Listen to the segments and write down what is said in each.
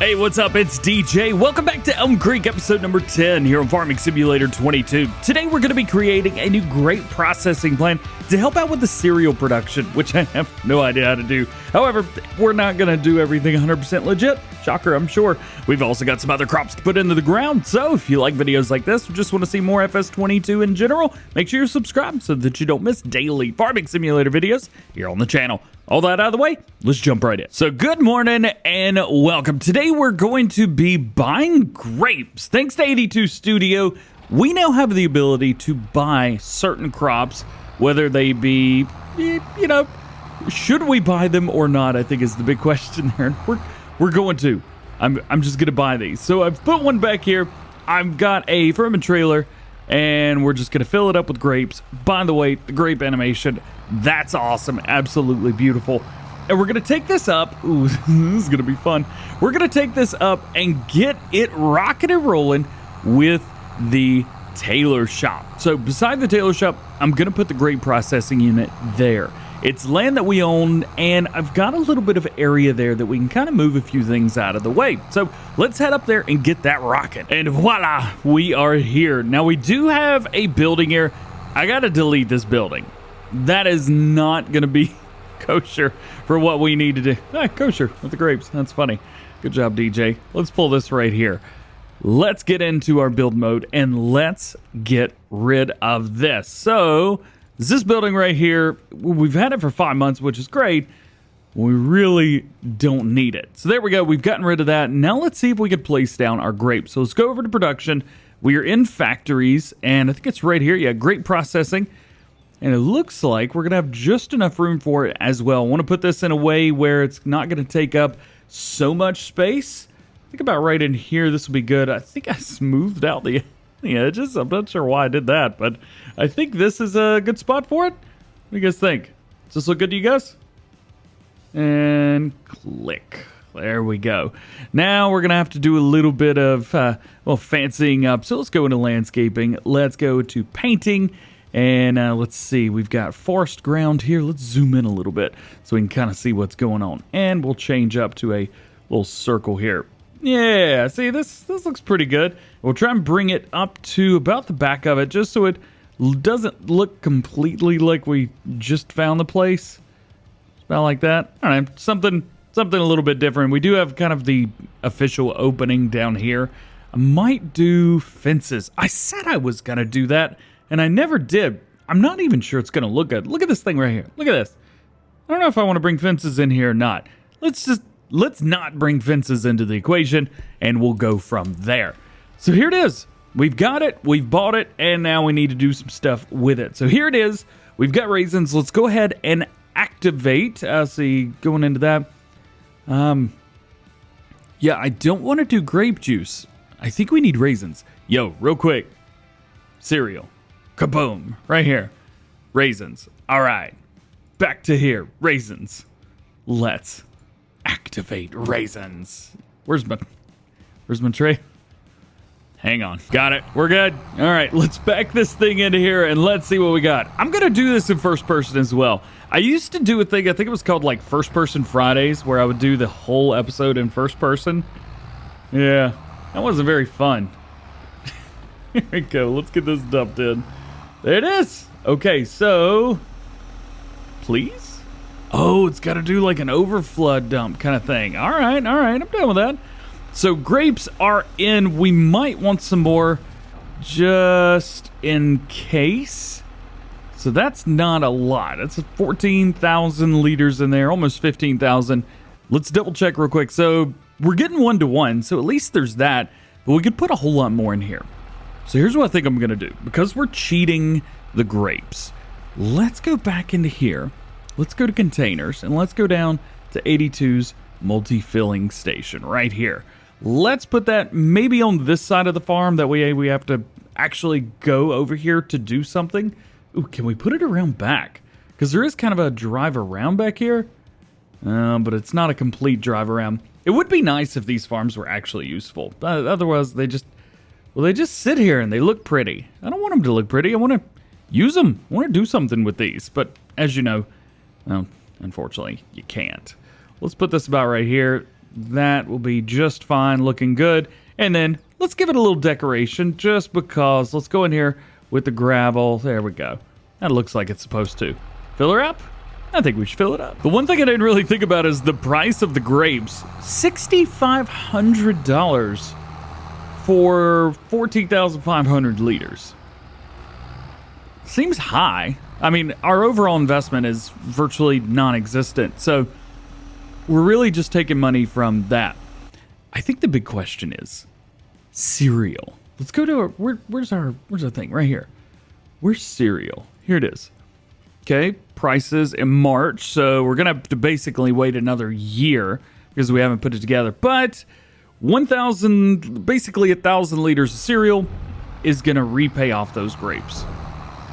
Hey, what's up? It's DJ. Welcome back to Elmcreek, episode number 10 here on Farming Simulator 22. Today we're going to be creating a new grape processing plant to help out with the cereal production, which I have no idea how to do. However, we're not going to do everything 100% legit. Shocker, I'm sure. We've also got some other crops to put into the ground, so if you like videos like this or just want to see more FS22 in general, make sure you're subscribed so that you don't miss daily Farming Simulator videos here on the channel. All that out of the way, let's jump right in. So good morning and welcome. Today we're going to be buying grapes. Thanks to 82 Studio, we now have the ability to buy certain crops, whether they be, should we buy them or not, I think is the big question there. We're going to. I'm just going to buy these. So I've put one back here. I've got a ferment trailer, and we're just going to fill it up with grapes. By the way, the grape animation, that's awesome. Absolutely beautiful. And we're going to take this up. Ooh, this is going to be fun. We're going to take this up and get it rocking and rolling with the tailor shop. So beside the tailor shop, I'm going to put the grape processing unit there. It's land that we own, and I've got a little bit of area there that we can kind of move a few things out of the way. So let's head up there and get that rocking. And voila, we are here. Now we do have a building here. I got to delete this building. That is not going to be kosher for what we need to do. Kosher with the grapes. That's funny. Good job, DJ. Let's pull this right here. Let's get into our build mode and let's get rid of this. So this building right here, we've had it for 5 months, which is great. We really don't need it. So there we go. We've gotten rid of that. Now let's see if we can place down our grapes. So let's go over to production. We are in factories, and I think it's right here. Yeah, grape processing. And it looks like we're going to have just enough room for it as well. I want to put this in a way where it's not going to take up so much space. I think about right in here, this will be good. I think I smoothed out the edges. I'm not sure why I did that, but I think this is a good spot for it. What do you guys think? Does this look good to you guys? And click. There we go. Now we're going to have to do a little bit of, fancying up. So let's go into landscaping. Let's go to painting. And let's see, we've got forest ground here. Let's zoom in a little bit so we can kind of see what's going on. And we'll change up to a little circle here. Yeah, see, this looks pretty good. We'll try and bring it up to about the back of it just so it doesn't look completely like we just found the place. About like that. All right, something a little bit different. We do have kind of the official opening down here. I might do fences. I said I was going to do that. And I never did. I'm not even sure it's going to look good. Look at this thing right here. Look at this. I don't know if I want to bring fences in here or not. Let's not bring fences into the equation, and we'll go from there. So here it is. We've got it. We've bought it, and now we need to do some stuff with it. So here it is. We've got raisins. Let's go ahead and activate. See, going into that. Yeah, I don't want to do grape juice. I think we need raisins. Yo, real quick. Cereal. Kaboom! Right here. Raisins. All right. Back to here. Raisins. Let's activate raisins. Where's my tray? Hang on. Got it. We're good. All right. Let's back this thing into here and let's see what we got. I'm going to do this in first person as well. I used to do a thing, I think it was called like First Person Fridays, where I would do the whole episode in first person. Yeah. That wasn't very fun. Here we go. Let's get this dumped in. There it is. Okay, so please. Oh, it's got to do like an overflood dump kind of thing. All right. I'm done with that. So grapes are in. We might want some more just in case. So that's not a lot. That's 14,000 liters in there, almost 15,000. Let's double check real quick. So we're getting 1-to-1. So at least there's that. But we could put a whole lot more in here. So here's what I think I'm going to do. Because we're cheating the grapes, let's go back into here. Let's go to containers, and let's go down to 82's multi-filling station right here. Let's put that maybe on this side of the farm. That way we have to actually go over here to do something. Ooh, can we put it around back? Because there is kind of a drive around back here. But it's not a complete drive around. It would be nice if these farms were actually useful. Otherwise, they just sit here and they look pretty. I don't want them to look pretty. I want to use them. I want to do something with these. But as you know, well, unfortunately, you can't. Let's put this about right here. That will be just fine, looking good. And then let's give it a little decoration just because. Let's go in here with the gravel. There we go. That looks like it's supposed to. Fill her up? I think we should fill it up. The one thing I didn't really think about is the price of the grapes. $6,500 for 14,500 liters. Seems high. I mean, our overall investment is virtually non-existent. So we're really just taking money from that. I think the big question is cereal. Let's go to our, where's our thing? Right here. Where's cereal? Here it is. Okay, prices in March. So we're going to have to basically wait another year because we haven't put it together. But 1,000, basically 1,000 liters of cereal is going to repay off those grapes.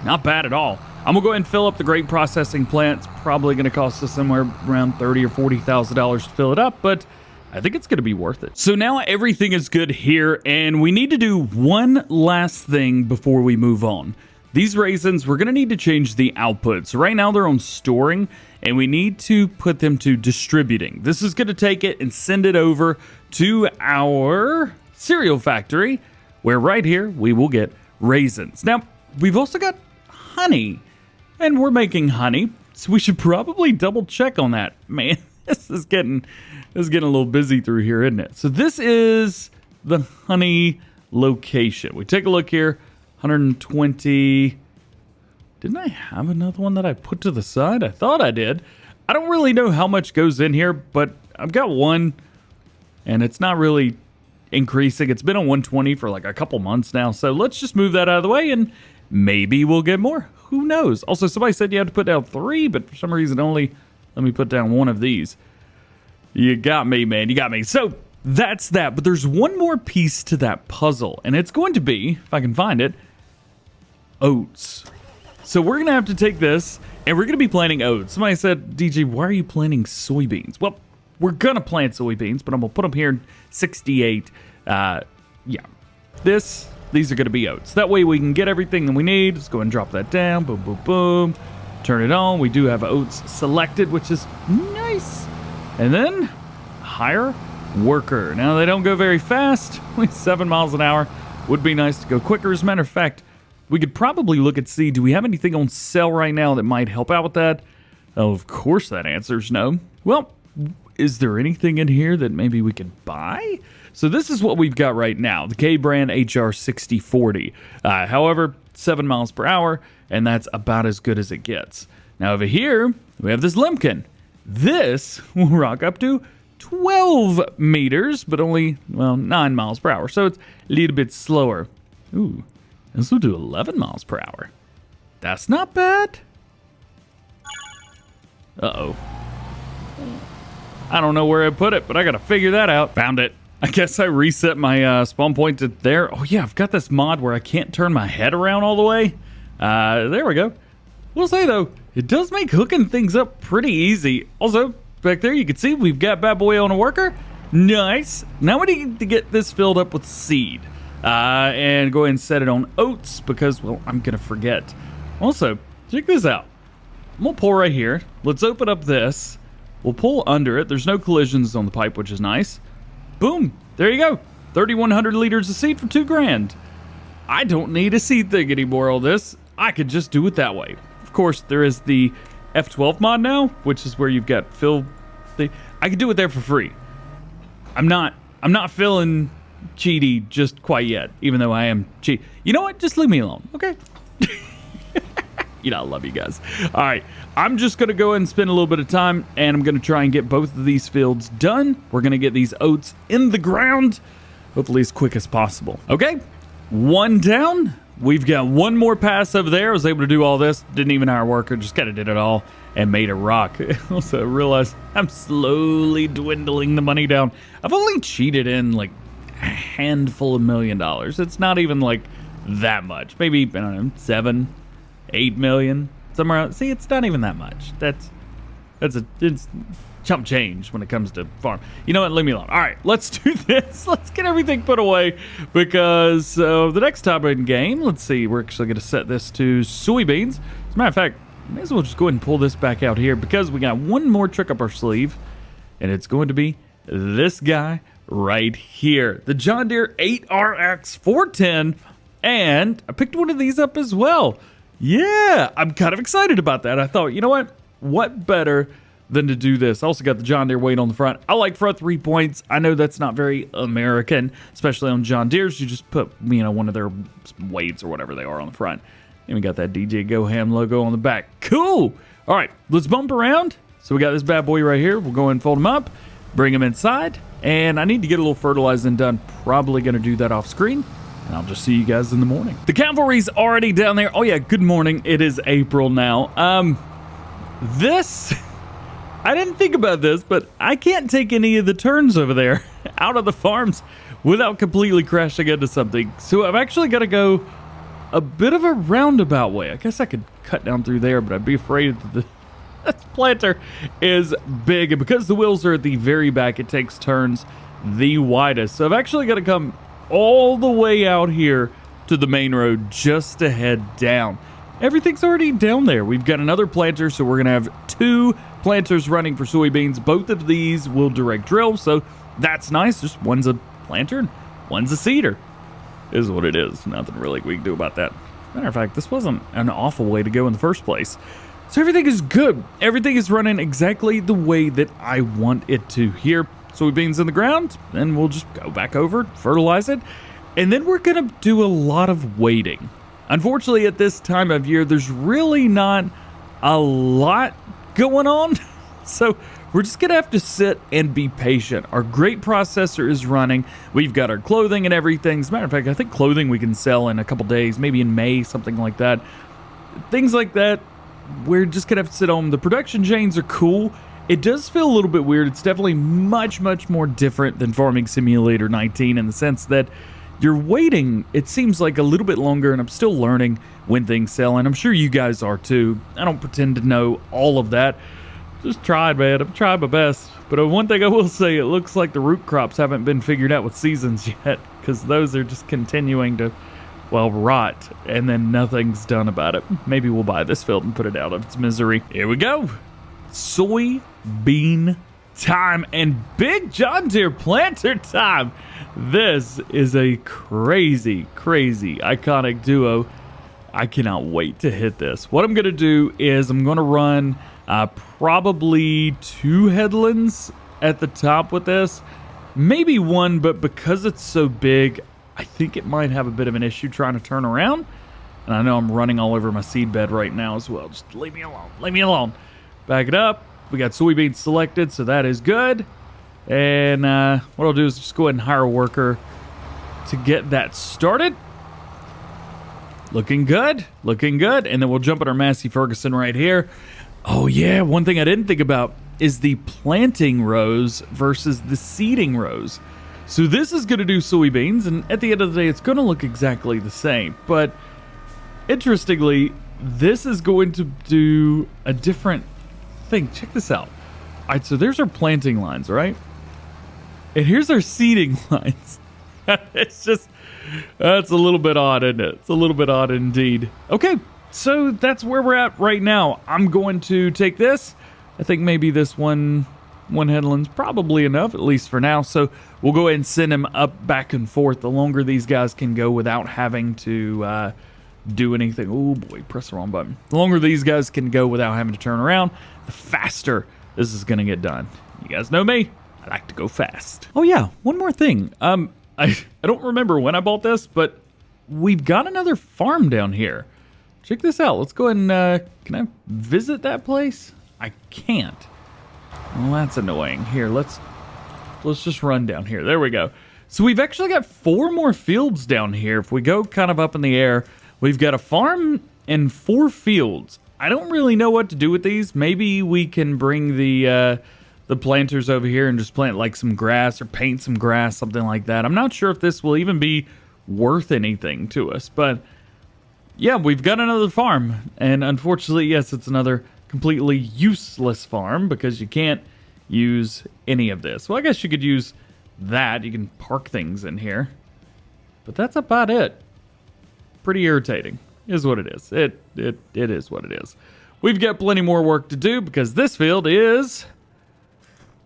Not bad at all. I'm going to go ahead and fill up the grape processing plant. It's probably going to cost us somewhere around $30,000 or $40,000 to fill it up, but I think it's going to be worth it. So now everything is good here, and we need to do one last thing before we move on. These raisins, we're going to need to change the output. So right now they're on storing, and we need to put them to distributing. This is going to take it and send it over to our cereal factory, where right here we will get raisins. Now, we've also got honey, and we're making honey, so we should probably double check on that. Man, this is getting a little busy through here, isn't it? So this is the honey location. We take a look here. 120. Didn't I have another one that I put to the side? I thought I did. I don't really know how much goes in here, but I've got one, and it's not really increasing. It's been on 120 for like a couple months now, so let's just move that out of the way, and maybe we'll get more. Who knows? Also, somebody said you had to put down 3, but for some reason only let me put down 1 of these. You got me, man. You got me. So that's that, but there's one more piece to that puzzle, and it's going to be, if I can find it, oats. So we're going to have to take this, and we're going to be planting oats. Somebody said, DJ, why are you planting soybeans? Well, we're going to plant soybeans, but I'm going to put them here in 68. Yeah. These are going to be oats. That way we can get everything that we need. Let's go ahead and drop that down. Boom, boom, boom. Turn it on. We do have oats selected, which is nice. And then hire worker. Now, they don't go very fast. Only 7 miles an hour. Would be nice to go quicker. As a matter of fact, we could probably look and see, do we have anything on sale right now that might help out with that? Oh, of course that answer's no. Well, is there anything in here that maybe we could buy? So this is what we've got right now, the K-brand HR6040. However, 7 miles per hour, and that's about as good as it gets. Now over here, we have this Lemkin. This will rock up to 12 meters, but only, well, 9 miles per hour. So it's a little bit slower. Ooh, this will do 11 miles per hour. That's not bad. Uh-oh. I don't know where I put it, but I got to figure that out. Found it. I guess I reset my spawn point to there. Oh, yeah, I've got this mod where I can't turn my head around all the way. There we go. We'll say, though, it does make hooking things up pretty easy. Also, back there, you can see we've got bad boy on a worker. Nice. Now we need to get this filled up with seed. And go ahead and set it on oats because, well, I'm going to forget. Also, check this out. I'm going to pull right here. Let's open up this. We'll pull under it. There's no collisions on the pipe, which is nice. Boom. There you go. 3,100 liters of seed for $2,000. I don't need a seed thing anymore on this. I could just do it that way. Of course, there is the F12 mod now, which is where you've got fill. I could do it there for free. I'm not feeling cheaty just quite yet, even though I am cheat. You know what? Just leave me alone, okay? You know, I love you guys. All right, I'm just going to go ahead and spend a little bit of time, and I'm going to try and get both of these fields done. We're going to get these oats in the ground, hopefully as quick as possible. Okay, one down. We've got one more pass over there. I was able to do all this. Didn't even hire a worker. Just kind of did it all and made a rock. Also realized I'm slowly dwindling the money down. I've only cheated in like a handful of $1 million. It's not even like that much. Maybe, I don't know, 7, 8 million, somewhere else. See, it's not even that much. It's chump change when it comes to farm. You know what? Leave me alone. All right, let's do this. Let's get everything put away because the next time in game, let's see, we're actually going to set this to soybeans. As a matter of fact, may as well just go ahead and pull this back out here because we got one more trick up our sleeve, and it's going to be this guy right here, the John Deere 8RX 410, and I picked one of these up as well. Yeah, I'm kind of excited about that. I thought, you know what better than to do this. I also got the John Deere weight on the front. I like front 3 points. I know that's not very American, especially on John Deere's. You just put, one of their weights or whatever they are on the front. And we got that DjGoHam logo on the back. Cool. All right, let's bump around. So we got this bad boy right here. We'll go ahead and fold him up, bring him inside, and I need to get a little fertilizing done. Probably going to do that off screen, and I'll just see you guys in the morning. The cavalry's already down there. Oh yeah, good morning. It is April now. I didn't think about this, but I can't take any of the turns over there out of the farms without completely crashing into something. So I've actually got to go a bit of a roundabout way. I guess I could cut down through there, but I'd be afraid that this planter is big. And because the wheels are at the very back, it takes turns the widest. So I've actually got to come all the way out here to the main road just to head down. Everything's already down there. We've got another planter, so we're going to have 2 planters running for soybeans. Both of these will direct drill, so that's nice. Just one's a planter and one's a seeder. Is what it is. Nothing really we can do about that. Matter of fact, this wasn't an awful way to go in the first place. So everything is good. Everything is running exactly the way that I want it to. Here, soybeans in the ground, then we'll just go back over, fertilize it, and then we're going to do a lot of waiting. Unfortunately, at this time of year, there's really not a lot going on. So we're just going to have to sit and be patient. Our great processor is running. We've got our clothing and everything. As a matter of fact, I think clothing we can sell in a couple days, maybe in May, something like that. Things like that, we're just going to have to sit on. The production chains are cool. It does feel a little bit weird. It's definitely much, much more different than Farming Simulator 19 in the sense that you're waiting, it seems like a little bit longer, and I'm still learning when things sell, and I'm sure you guys are too. I don't pretend to know all of that. Just tried, man. I've tried my best. But one thing I will say, it looks like the root crops haven't been figured out with seasons yet, because those are just continuing to, rot, and then nothing's done about it. Maybe we'll buy this field and put it out of its misery. Here we go. Soybean time and big John Deere planter time. This is a crazy, crazy iconic duo. I cannot wait to hit this. What I'm going to do is I'm going to run probably 2 headlands at the top with this. Maybe 1, but because it's so big, I think it might have a bit of an issue trying to turn around. And I know I'm running all over my seed bed right now as well. Just leave me alone. Leave me alone. Back it up. We got soybeans selected, so that is good. And what I'll do is just go ahead and hire a worker to get that started. Looking good. Looking good. And then we'll jump in our Massey Ferguson right here. Oh, yeah. One thing I didn't think about is the planting rows versus the seeding rows. So this is going to do soybeans, and at the end of the day, it's going to look exactly the same. But interestingly, this is going to do a different thing. Check this out. All right, so there's our planting lines, right? And here's our seeding lines. It's just, that's a little bit odd, isn't it? It's a little bit odd indeed. Okay, so that's where we're at right now. I'm going to take this. I think maybe this one headland's probably enough, at least for now. So we'll go ahead and send him up back and forth. The longer these guys can go without having to do anything. Oh boy, press the wrong button. The longer these guys can go without having to turn around, the faster this is going to get done. You guys know me. I like to go fast. Oh yeah, one more thing. I don't remember when I bought this, but we've got another farm down here. Check this out. Let's go ahead and, can I visit that place? I can't. Well, that's annoying. Here, let's just run down here. There we go. So we've actually got 4 more fields down here. If we go kind of up in the air, we've got a farm and 4 fields. I don't really know what to do with these. Maybe we can bring the planters over here and just plant like some grass or paint some grass, something like that. I'm not sure if this will even be worth anything to us, but yeah, we've got another farm. And unfortunately, yes, it's another completely useless farm because you can't use any of this. Well, I guess you could use that. You can park things in here, but that's about it. Pretty irritating is what it is. It is what it is. We've got plenty more work to do because this field is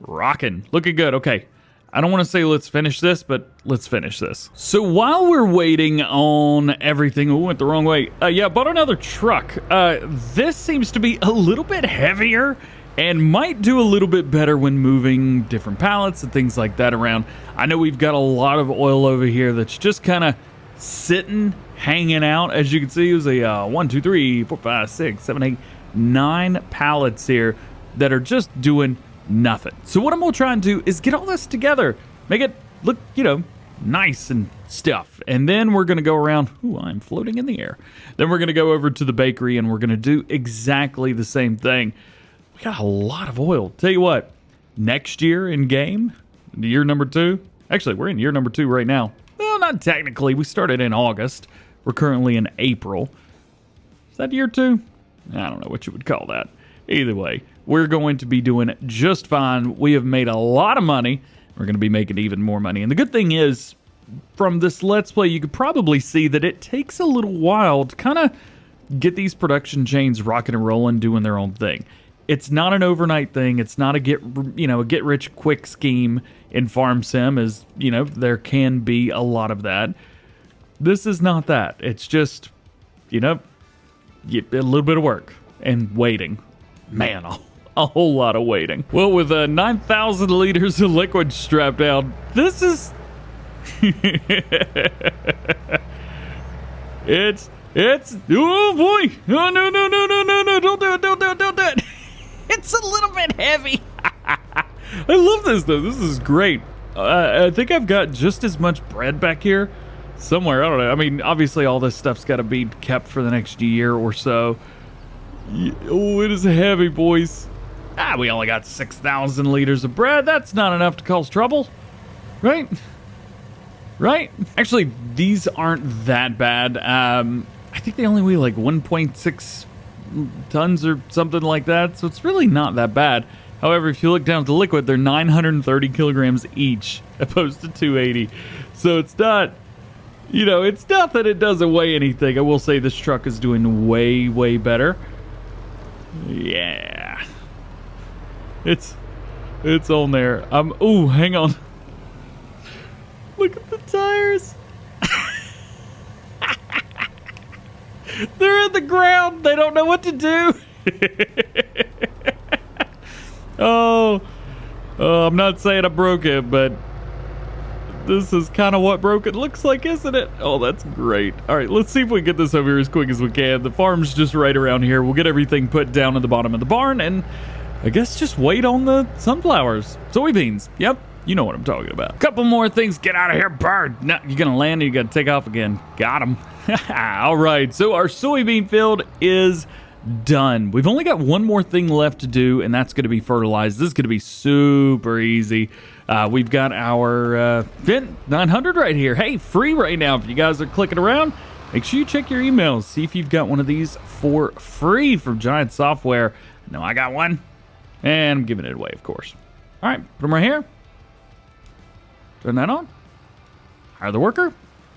Rocking. Looking good. Okay. I don't want to say let's finish this, but let's finish this. So while we're waiting on everything, we went the wrong way. Yeah, bought another truck. This seems to be a little bit heavier and might do a little bit better when moving different pallets and things like that around. I know we've got a lot of oil over here that's just kind of sitting, hanging out. As you can see, it was a 1, 2, 3, 4, 5, 6, 7, 8, 9 pallets here that are just doing nothing. So what I'm gonna try and do is get all this together, make it look, you know, nice and stuff. And then we're gonna go around. Ooh, I'm floating in the air. Then we're gonna go over to the bakery and we're gonna do exactly the same thing. We got a lot of oil. Tell you what, next year in game, year number 2. Actually, we're in year number 2 right now. Well, not technically. We started in August. We're currently in April. Is that year 2? I don't know what you would call that. Either way, we're going to be doing just fine. We have made a lot of money. We're going to be making even more money. And the good thing is, from this Let's Play, you could probably see that it takes a little while to kind of get these production chains rocking and rolling, doing their own thing. It's not an overnight thing. It's not a get rich quick scheme in Farm Sim, as you know, there can be a lot of that. This is not that. It's just, you know, a little bit of work and waiting. Man, a whole lot of waiting. Well, with 9,000 liters of liquid strapped down, this is... it's... Oh, boy! Oh, no, don't do it! It's a little bit heavy. I love this, though. This is great. I think I've got just as much bread back here somewhere. I don't know. I mean, obviously, all this stuff's got to be kept for the next year or so. Oh, it is heavy, boys. We only got 6,000 liters of bread. That's not enough to cause trouble. Right? Right? Actually, these aren't that bad. I think they only weigh like 1.6 tons or something like that. So it's really not that bad. However, if you look down at the liquid, they're 930 kilograms each, opposed to 280. So it's not... You know, it's not that it doesn't weigh anything. I will say this truck is doing way, way better. Yeah. It's on there. Ooh, hang on. Look at the tires. They're in the ground. They don't know what to do. Oh, I'm not saying I broke it, but this is kind of what broke it looks like, isn't it? Oh, that's great. All right, let's see if we can get this over here as quick as we can. The farm's just right around here. We'll get everything put down at the bottom of the barn, and I guess just wait on the sunflowers. Soybeans. Yep, you know what I'm talking about. Couple more things. Get out of here, bird. No, you're going to land and you got to take off again. Got him. All right, so our soybean field is done. We've only got one more thing left to do, and that's going to be fertilized. This is going to be super easy. We've got our Fint 900 right here. Hey, free right now. If you guys are clicking around, make sure you check your emails. See if you've got one of these for free from Giant Software. I know I got one, and I'm giving it away, of course. All right, put them right here. Turn that on. Hire the worker.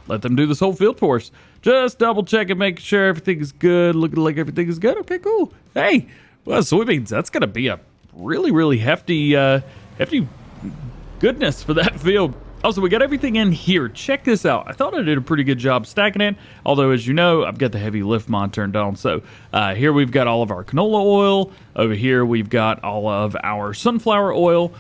Let them do this whole field for us. Just double check and make sure everything is good. Looking like everything is good. Okay, cool. Hey, well, soybeans, that's going to be a really, really hefty goodness for that field. Also, we got everything in here. Check this out. I thought I did a pretty good job stacking it. Although, as you know, I've got the heavy lift mod turned on. So here we've got all of our canola oil. Over here, we've got all of our sunflower oil.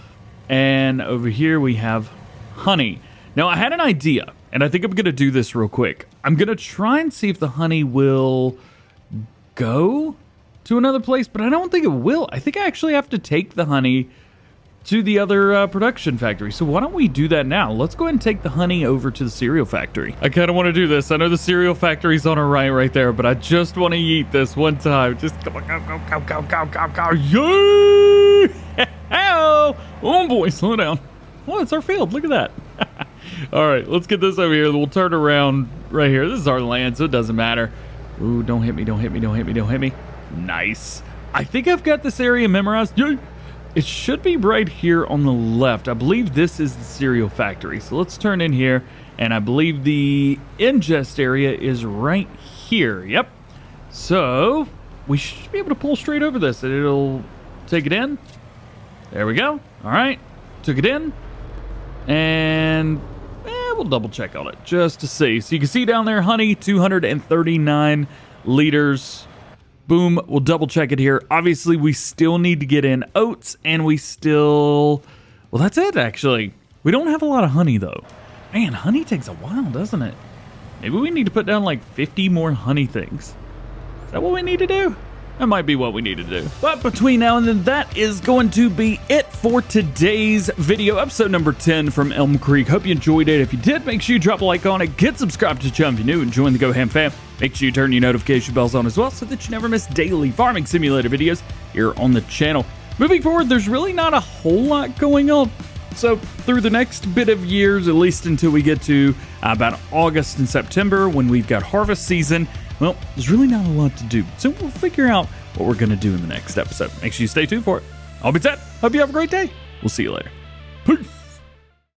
And over here, we have honey. Now, I had an idea, and I think I'm going to do this real quick. I'm going to try and see if the honey will go to another place, but I don't think it will. I think I actually have to take the honey to the other production factory. So why don't we do that now? Let's go ahead and take the honey over to the cereal factory. I kind of want to do this. I know the cereal factory's on our right there, but I just want to eat this one time. Just come on, go. Yay! Oh boy, slow down. Oh, it's our field. Look at that. All right, let's get this over here. We'll turn around right here. This is our land, so it doesn't matter. Ooh, don't hit me. Nice. I think I've got this area memorized. Yay! It should be right here on the left. I believe this is the cereal factory. So let's turn in here, and I believe the ingest area is right here. Yep. So we should be able to pull straight over this, and it'll take it in. There we go. All right, took it in, and we'll double check on it just to see. So you can see down there, honey, 239 liters. Boom, we'll double check it here. Obviously, we still need to get in oats, and well, that's it, actually. We don't have a lot of honey, though. Man, honey takes a while, doesn't it? Maybe we need to put down like 50 more honey things. Is that what we need to do? That might be what we need to do. But between now and then, that is going to be it for today's video, episode number 10 from Elmcreek. Hope you enjoyed it. If you did, make sure you drop a like on it. Get subscribed to the channel if you're new and join the GoHam fam. Make sure you turn your notification bells on as well so that you never miss daily farming simulator videos here on the channel. Moving forward, there's really not a whole lot going on. So through the next bit of years, at least until we get to about August and September when we've got harvest season, well, there's really not a lot to do. So we'll figure out what we're going to do in the next episode. Make sure you stay tuned for it. I'll be Ted. Hope you have a great day. We'll see you later. Peace.